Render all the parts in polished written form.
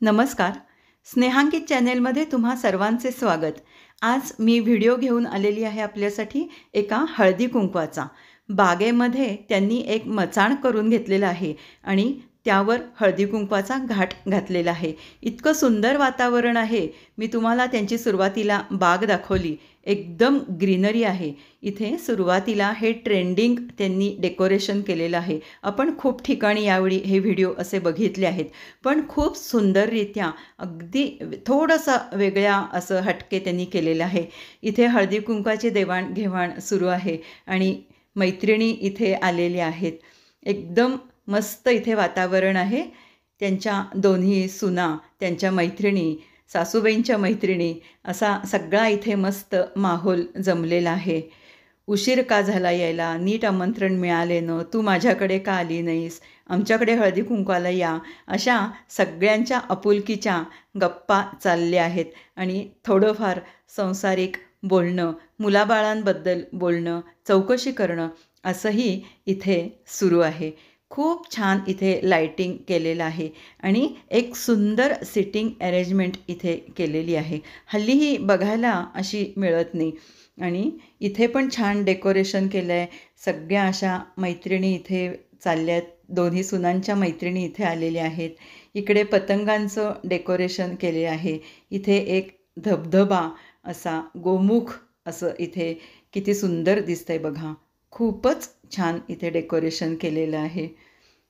नमस्कार. स्नेहांकित चॅनेलमध्ये तुम्हा सर्वांचे स्वागत. आज मी व्हिडिओ घेऊन आलेली आहे आपल्यासाठी एका हळदी कुंकवाचा. बागेमध्ये त्यांनी एक मचाण करून घेतलेला आहे आणि त्यावर हळदी कुंकवाचा घाट घातलेला आहे. इतकं सुंदर वातावरण आहे. मी तुम्हाला त्यांची सुरुवातीला बाग दाखवली. एकदम ग्रीनरी आहे. इथे सुरुवातीला हे ट्रेंडिंग त्यांनी डेकोरेशन केलेलं आहे. आपण खूप ठिकाणी यावेळी हे व्हिडिओ असे बघितले आहेत, पण खूप सुंदररित्या अगदी थोडंसं वेगळ्या असं हटके त्यांनी केलेलं आहे. इथे हळदी कुंकवाची देवाणघेवाण सुरू आहे आणि मैत्रिणी इथे आलेल्या आहेत. एकदम मस्त इथे वातावरण आहे. त्यांच्या दोन्ही सुना, त्यांच्या मैत्रिणी, सासूबाईंच्या मैत्रिणी, असा सगळा इथे मस्त माहोल जमलेला आहे. उशीर का झाला यायला, नीट आमंत्रण मिळाले न, तू माझ्याकडे का आली नाहीस, आमच्याकडे हळदी कुंकवाला या, अशा सगळ्यांच्या आपुलकीच्या गप्पा चालल्या आहेत. आणि थोडंफार संसारिक बोलणं, मुलाबाळांबद्दल बोलणं, चौकशी करणं असंही इथे सुरू आहे. खूप छान इथे लाईटिंग केलेलं आहे आणि एक सुंदर सिटिंग अरेंजमेंट इथे केलेली आहे. हल्ली ही बघायला अशी मिळत नाही. आणि इथे पण छान डेकोरेशन केलं आहे. सगळ्या अशा मैत्रिणी इथे चालल्यात. दोन्ही सुनांच्या मैत्रिणी इथे आलेल्या आहेत. इकडे पतंगांचं डेकोरेशन केले आहे. इथे एक धबधबा असा गोमुख असं इथे किती सुंदर दिसतंय बघा. खूपच छान इथे डेकोरेशन केलेलं आहे.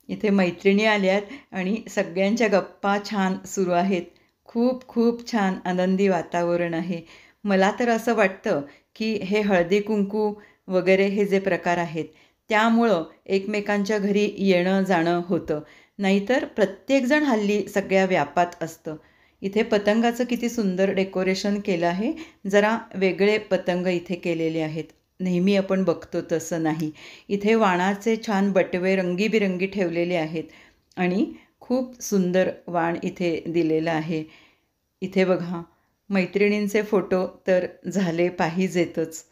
इथे मैत्रिणी आल्यात आणि सगळ्यांच्या गप्पा छान सुरू आहेत. खूप खूप छान आनंदी वातावरण आहे. मला तर असं वाटतं की हे हळदी कुंकू वगैरे हे जे प्रकार आहेत त्यामुळं एकमेकांच्या घरी येणं जाणं होतं. नाहीतर प्रत्येकजण हल्ली सगळ्या व्यापात असतं. इथे पतंगाचं किती सुंदर डेकोरेशन केलं आहे. जरा वेगळे पतंग इथे केलेले आहेत. नेहमी आपण बघतो तसं नाही. इथे वाणाचे छान बटवे रंगीबिरंगी ठेवलेले आहेत आणि खूप सुंदर वाण इथे दिलेलं आहे. इथे बघा, मैत्रिणींचे फोटो तर झाले पाहिजेतच.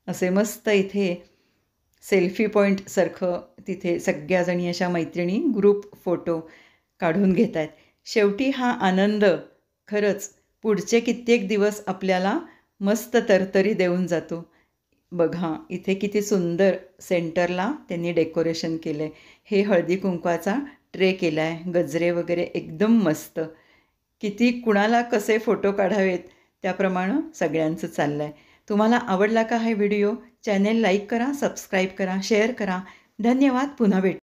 असे मस्त इथे सेल्फी पॉईंटसारखं तिथे सगळ्याजणी अशा मैत्रिणी ग्रुप फोटो काढून घेत आहेत. शेवटी हा आनंद खरंच पुढचे कित्येक दिवस आपल्याला मस्त तरतरी देऊन जातो. बघा, इथे किती सुंदर सेंटरला त्यांनी डेकोरेशन केलं आहे. हे हळदी कुंकवाचा ट्रे केला आहे. गजरे वगैरे एकदम मस्त. किती कुणाला कसे फोटो काढावेत त्याप्रमाणे सगळ्यांचं चाललं आहे. तुम्हाला आवडला का हा व्हिडिओ? चॅनेल लाईक करा, सबस्क्राईब करा, शेअर करा. धन्यवाद. पुन्हा भेटू.